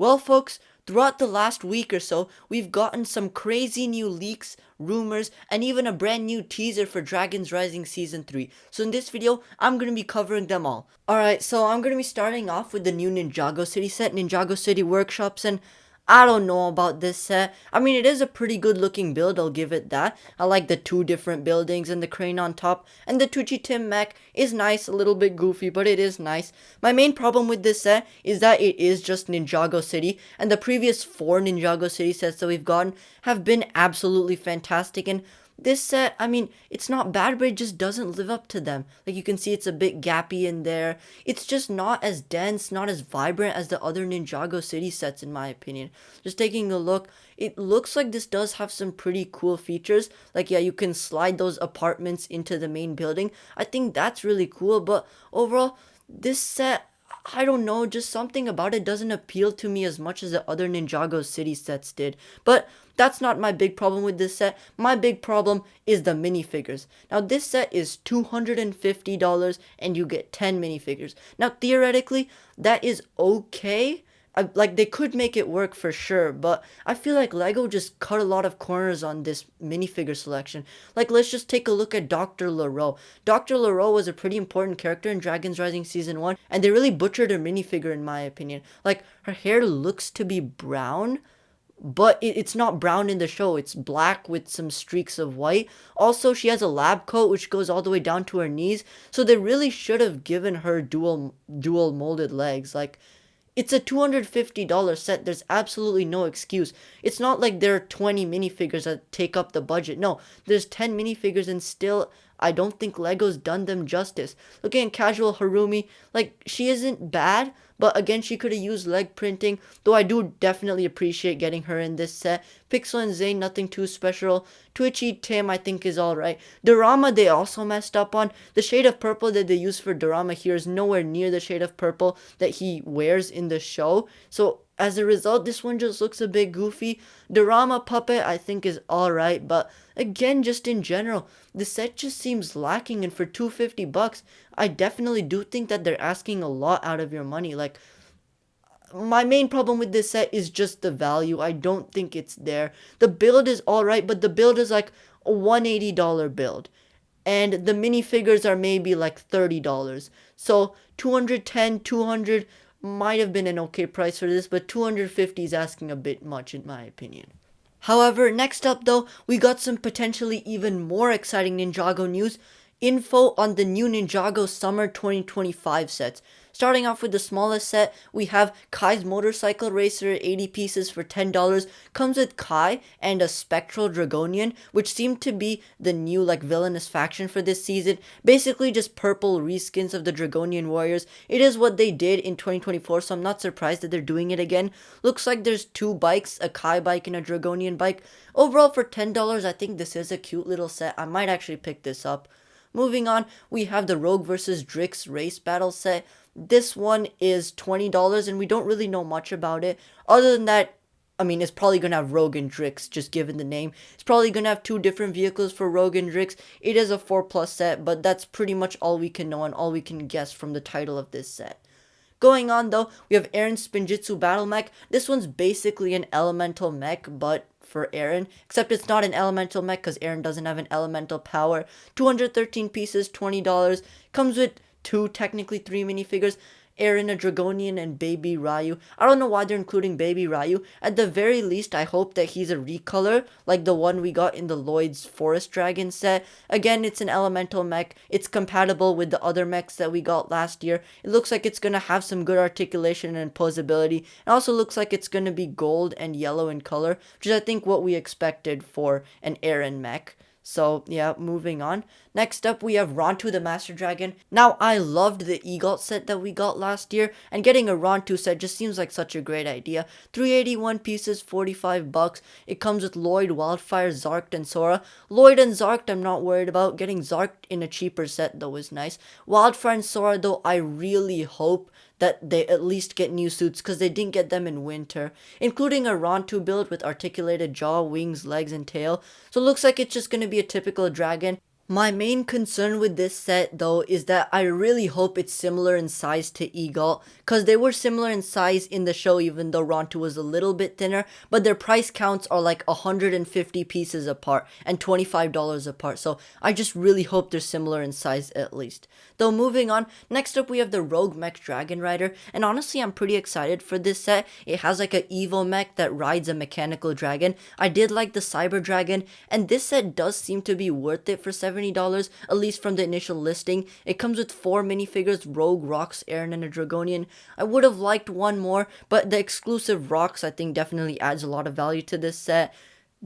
Well, folks, throughout the last week or so, we've gotten some crazy new leaks, rumors, and even a brand new teaser for Dragons Rising Season 3. So in this video, I'm going to be covering them all. Alright, so I'm going to be starting off with the new Ninjago City set, Ninjago City Workshops, and I don't know about this set. I mean, it is a pretty good looking build, I'll give it that. I like the two different buildings and the crane on top, and the Tucci Tim mech is nice, a little bit goofy, but it is nice. My main problem with this set is that it is just Ninjago City, and the previous 4 Ninjago City sets that we've gotten have been absolutely fantastic, and this set, I mean, it's not bad, but it just doesn't live up to them. Like, you can see it's a bit gappy in there. It's just not as dense, not as vibrant as the other Ninjago City sets, in my opinion. Just taking a look, it looks like this does have some pretty cool features. Like, yeah, you can slide those apartments into the main building. I think that's really cool, but overall, this set, I don't know, just something about it doesn't appeal to me as much as the other Ninjago City sets did. But that's not my big problem with this set. My big problem is the minifigures. Now, this set is $250 and you get 10 minifigures. Now, theoretically, that is okay. Like, they could make it work for sure, but I feel like Lego just cut a lot of corners on this minifigure selection. Like, let's just take a look at Dr. LaRoe. Dr. LaRoe was a pretty important character in Dragons Rising Season 1, and they really butchered her minifigure in my opinion. Like, her hair looks to be brown, but it's not brown in the show. It's black with some streaks of white. Also, she has a lab coat which goes all the way down to her knees, so they really should have given her dual molded legs. Like, it's a $250 set. There's absolutely no excuse. It's not like there are 20 minifigures that take up the budget. No, there's 10 minifigures and still I don't think Lego's done them justice. Looking at casual Harumi, like, she isn't bad, but again, she could have used leg printing, though I do definitely appreciate getting her in this set. Pixel and Zane, nothing too special. Twitchy Tim, I think, is alright. Dorama, they also messed up on. The shade of purple that they use for Dorama here is nowhere near the shade of purple that he wears in the show. So, as a result, this one just looks a bit goofy. Dorama Puppet, I think, is alright, but again, just in general, the set just seems lacking, and for $250, I definitely do think that they're asking a lot out of your money. Like, my main problem with this set is just the value. I don't think it's there. The build is alright, but the build is like a $180 build. And the minifigures are maybe like $30. So 210, 200 might have been an okay price for this, but 250 is asking a bit much in my opinion. However, next up though, we got some potentially even more exciting Ninjago news. Info on the new Ninjago Summer 2025 sets. Starting off with the smallest set, we have Kai's Motorcycle Racer, 80 pieces for $10. Comes with Kai and a Spectral Dragonian, which seem to be the new, like, villainous faction for this season. Basically just purple reskins of the Dragonian warriors. It is what they did in 2024, so I'm not surprised that they're doing it again. Looks like there's 2 bikes, a Kai bike and a Dragonian bike. Overall, for $10, I think this is a cute little set. I might actually pick this up. Moving on, we have the Rogue vs. Drix race battle set. This one is $20 and we don't really know much about it. Other than that, I mean, it's probably going to have Rogue and Drix, just given the name. It's probably going to have 2 different vehicles for Rogue and Drix. It is a 4+ set, but that's pretty much all we can know and all we can guess from the title of this set. Going on though, we have Aaron's Spinjitzu Battle Mech. This one's basically an elemental mech, but for Aaron, except it's not an elemental mech because Aaron doesn't have an elemental power. 213 pieces, $20. Comes with 2, technically 3 minifigures. Aaron, a Dragonian, and Baby Ryu. I don't know why they're including Baby Ryu. At the very least, I hope that he's a recolor, like the one we got in the Lloyd's Forest Dragon set. Again, it's an elemental mech. It's compatible with the other mechs that we got last year. It looks like it's going to have some good articulation and posability. It also looks like it's going to be gold and yellow in color, which is, I think, what we expected for an Aaron mech. So, yeah, moving on. Next up, we have Rontu the Master Dragon. Now, I loved the EGOT set that we got last year, and getting a Rontu set just seems like such a great idea. 381 pieces, $45. It comes with Lloyd, Wildfire, Zarked, and Sora. Lloyd and Zarked, I'm not worried about. Getting Zarked in a cheaper set, though, is nice. Wildfire and Sora, though, I really hope that they at least get new suits because they didn't get them in winter, including a Rontu build with articulated jaw, wings, legs, and tail. So it looks like it's just going to be a typical dragon. My main concern with this set though is that I really hope it's similar in size to Eagle, cause they were similar in size in the show even though Rontu was a little bit thinner, but their price counts are like 150 pieces apart and $25 apart, so I just really hope they're similar in size at least. Though moving on, next up we have the Rogue Mech Dragon Rider, and honestly I'm pretty excited for this set. It has like a Evo mech that rides a mechanical dragon. I did like the Cyber Dragon, and this set does seem to be worth it for $70, at least from the initial listing. It comes with 4 minifigures, Rogue, Rox, Aaron, and a Dragonian. I would have liked one more, but the exclusive Rox I think definitely adds a lot of value to this set.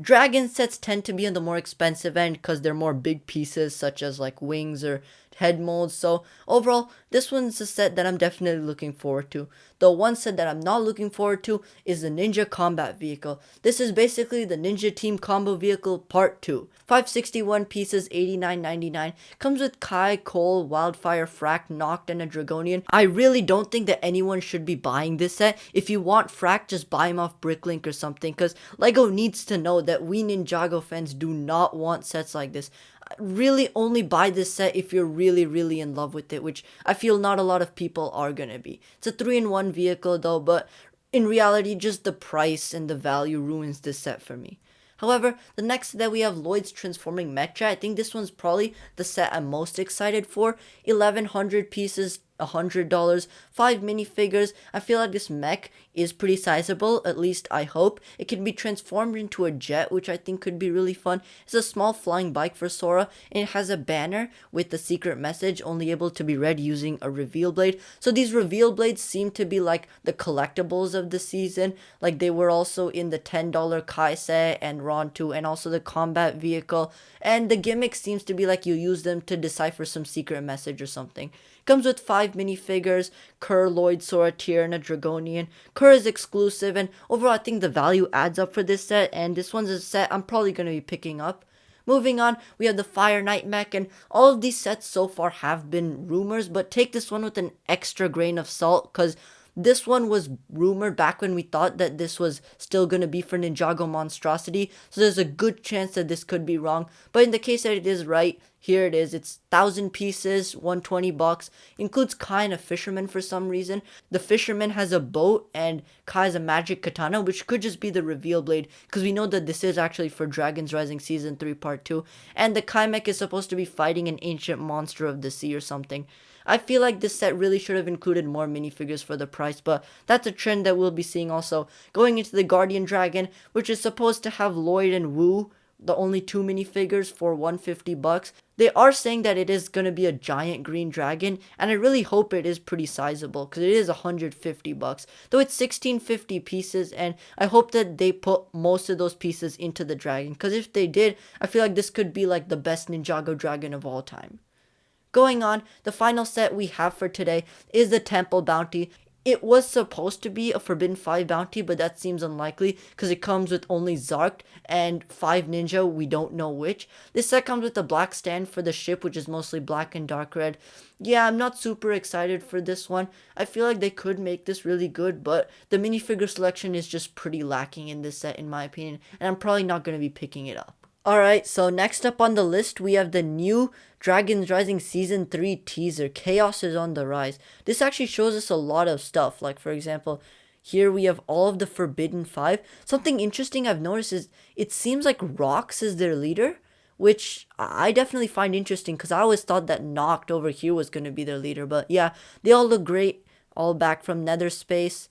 Dragon sets tend to be on the more expensive end because they're more big pieces such as like wings or head molds, so overall this one's a set that I'm definitely looking forward to. The one set that I'm not looking forward to is the Ninja Combat Vehicle. This is basically the Ninja Team Combo Vehicle Part 2. 561 pieces, $89.99. Comes with Kai, Cole, Wildfire, Frack, Noct, and a Dragonian. I really don't think that anyone should be buying this set. If you want Frack, just buy him off Bricklink or something, because LEGO needs to know that we Ninjago fans do not want sets like this. Really only buy this set if you're really in love with it, which I feel not a lot of people are gonna be. It's a 3-in-1 vehicle though, but in reality just the price and the value ruins this set for me. However, the next that we have Lloyd's Transforming Mecha. I think this one's probably the set I'm most excited for. 1,100 pieces, $100, 5 minifigures. I feel like this mech is pretty sizable, at least I hope. It can be transformed into a jet, which I think could be really fun. It's a small flying bike for Sora, and it has a banner with the secret message only able to be read using a reveal blade. So these reveal blades seem to be like the collectibles of the season. Like they were also in the $10 Kai set and Ron2 and also the combat vehicle. And the gimmick seems to be like you use them to decipher some secret message or something. Comes with 5 minifigures, Kerr, Lloyd, Sora, Tyr, and a Dragonian. Kerr is exclusive, and overall I think the value adds up for this set, and this one's a set I'm probably going to be picking up. Moving on, we have the Fire Knight mech, and all of these sets so far have been rumors, but take this one with an extra grain of salt, because this one was rumored back when we thought that this was still going to be for Ninjago Monstrosity, so there's a good chance that this could be wrong, but in the case that it is right, here it is. It's 1,000 pieces, $120. Includes Kai and a fisherman for some reason. The fisherman has a boat and Kai has a magic katana, which could just be the reveal blade, because we know that this is actually for Dragons Rising Season 3 Part 2. And the Kai mech is supposed to be fighting an ancient monster of the sea or something. I feel like this set really should have included more minifigures for the price, but that's a trend that we'll be seeing also. Going into the Guardian Dragon, which is supposed to have Lloyd and Wu, the only 2 minifigures for $150. They are saying that it is going to be a giant green dragon, and I really hope it is pretty sizable because it is $150. Though it's 1,650 pieces, and I hope that they put most of those pieces into the dragon, because if they did, I feel like this could be like the best Ninjago dragon of all time. Going on, the final set we have for today is the Temple Bounty. It was supposed to be a Forbidden 5 bounty, but that seems unlikely because it comes with only Zark and 5 ninja, we don't know which. This set comes with a black stand for the ship, which is mostly black and dark red. Yeah, I'm not super excited for this one. I feel like they could make this really good, but the minifigure selection is just pretty lacking in this set in my opinion, and I'm probably not going to be picking it up. Alright, so next up on the list, we have the new Dragons Rising Season 3 teaser, Chaos is on the Rise. This actually shows us a lot of stuff, like for example, here we have all of the Forbidden 5. Something interesting I've noticed is it seems like Rox is their leader, which I definitely find interesting because I always thought that Noct over here was going to be their leader, but yeah, they all look great, all back from Nether Space.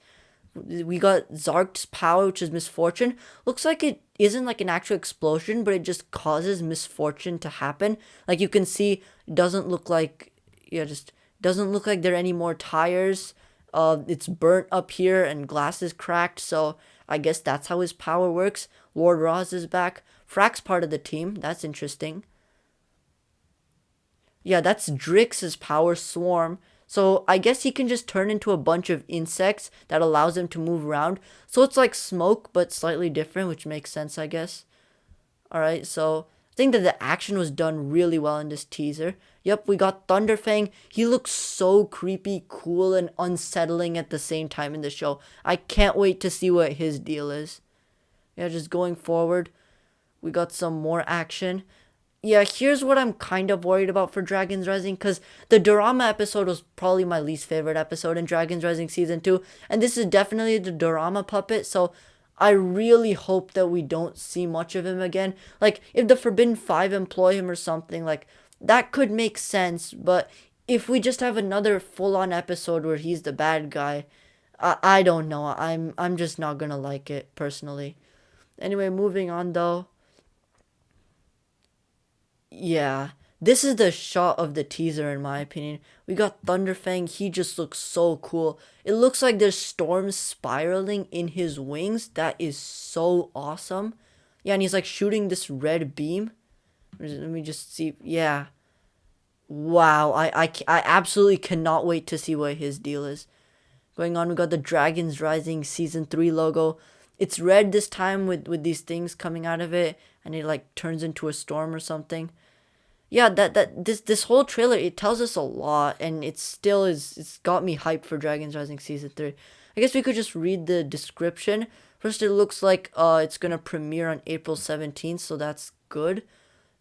We got Zark's power, which is misfortune. Looks like it isn't like an actual explosion, but it just causes misfortune to happen. Like you can see, it doesn't look like, yeah, just doesn't look like there are any more tires. It's burnt up here and glass is cracked, so I guess that's how his power works. Lord Roz is back. Frack's part of the team. That's interesting. Yeah, that's Drix's power, Swarm. So I guess he can just turn into a bunch of insects that allows him to move around. So it's like smoke, but slightly different, which makes sense, I guess. Alright, so I think that the action was done really well in this teaser. Yep, we got Thunderfang. He looks so creepy, cool, and unsettling at the same time in the show. I can't wait to see what his deal is. Yeah, just going forward, we got some more action. Yeah, here's what I'm kind of worried about for Dragons Rising, because the Dorama episode was probably my least favorite episode in Dragons Rising Season 2, and this is definitely the Dorama puppet, so I really hope that we don't see much of him again. Like, if the Forbidden Five employ him or something, like, that could make sense, but if we just have another full-on episode where he's the bad guy, I don't know. I'm just not gonna like it, personally. Anyway, moving on, though. Yeah, this is the shot of the teaser in my opinion. We got Thunderfang. He just looks so cool. It looks like there's storms spiraling in his wings. That is so awesome. Yeah, and he's like shooting this red beam. Let me just see. Yeah. Wow. I absolutely cannot wait to see what his deal is. Going on, we got the Dragons Rising Season 3 logo. It's red this time with these things coming out of it. And it like turns into a storm or something. Yeah, this whole trailer, it tells us a lot, and it still is, it's got me hyped for Dragons Rising Season 3. I guess we could just read the description. First, it looks like it's gonna premiere on April 17th, so that's good.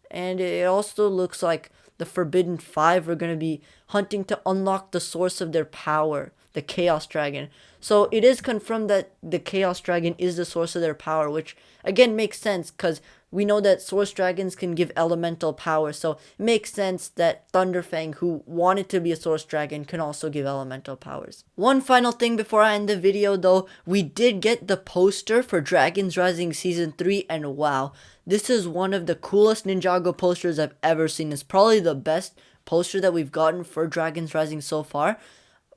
And it also looks like the Forbidden Five are going to be hunting to unlock the source of their power, the Chaos Dragon. So it is confirmed that the Chaos Dragon is the source of their power, which again makes sense because we know that Source Dragons can give elemental power. So it makes sense that Thunderfang, who wanted to be a Source Dragon, can also give elemental powers. One final thing before I end the video though, we did get the poster for Dragons Rising Season 3, and wow, this is one of the coolest Ninjago posters I've ever seen. It's probably the best poster that we've gotten for Dragons Rising so far.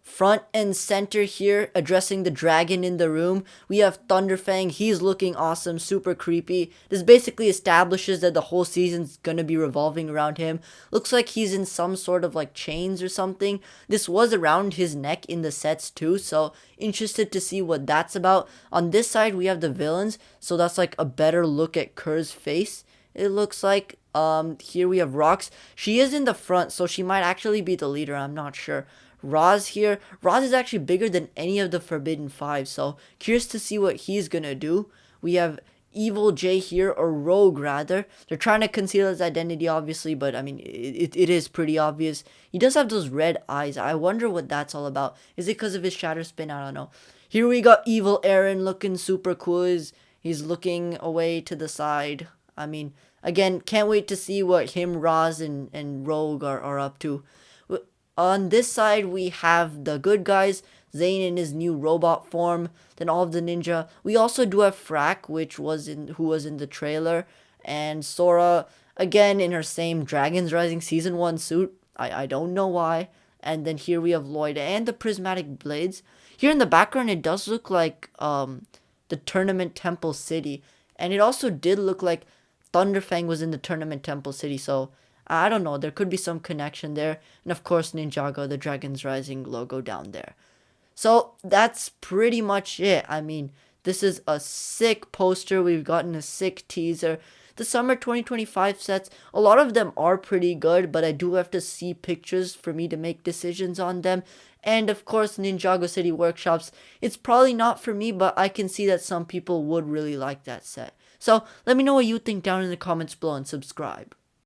Front and center here, addressing the dragon in the room, we have Thunderfang. He's looking awesome, super creepy. This basically establishes that the whole season's gonna be revolving around him. Looks like he's in some sort of like chains or something. This was around his neck in the sets too, so interested to see what that's about. On this side, we have the villains, so that's like a better look at Kerr's face. It looks like here we have Rox. She is in the front, so she might actually be the leader. I'm not sure. Roz here. Roz is actually bigger than any of the Forbidden Five, so curious to see what he's gonna do. We have Evil J here, or Rogue rather. They're trying to conceal his identity, obviously, but I mean, it is pretty obvious. He does have those red eyes. I wonder what that's all about. Is it because of his shatter spin? I don't know. Here we got Evil Aaron looking super cool. He's looking away to the side. I mean, again, can't wait to see what him, Roz, and Rogue are up to. On this side, we have the good guys, Zane in his new robot form, then all of the ninja. We also do have Frack, who was in the trailer, and Sora, again, in her same Dragons Rising Season 1 suit. I don't know why. And then here we have Lloyd and the prismatic blades. Here in the background, it does look like the Tournament Temple City. And it also did look like Thunderfang was in the Tournament Temple City, so I don't know, there could be some connection there. And of course, Ninjago, the Dragons Rising logo down there. So that's pretty much it. I mean, this is a sick poster. We've gotten a sick teaser. The summer 2025 sets, a lot of them are pretty good, but I do have to see pictures for me to make decisions on them. And of course, Ninjago City Workshops, it's probably not for me, but I can see that some people would really like that set. So let me know what you think down in the comments below and subscribe.